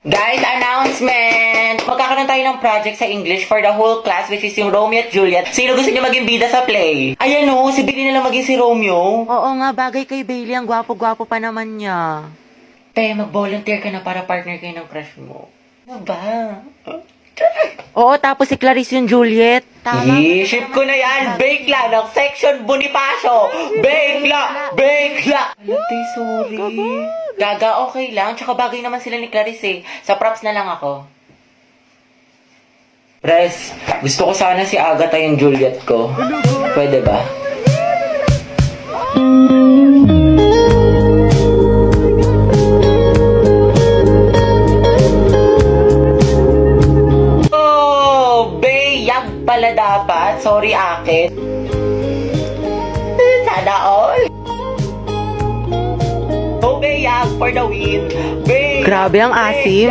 Guys, announcement! Magkakaroon tayo ng project sa English for the whole class, which is yung Romeo at Juliet. Sino gusto niyo maging bida sa play? Ayan o, si Billy na lang maging si Romeo. Oo nga, bagay kay Bailey. Ang gwapo-gwapo pa naman niya. Te, mag-volunteer ka na para partner kayo ng crush mo. Ano ba? Oo, tapos si Clarice yung Juliet. Ship ko na yan! Bakla ng section Bonifacio! Bakla! Bakla! Alate, sorry. Gaga, okay lang. Tsaka bagay naman sila ni Clarice eh. Sa props na lang ako. Pres, gusto ko sana si Agatha yung Juliet ko. Pwede ba? Pala dapat. Sorry, akin. Sana all. Okay, for the win. Grabe ang asim.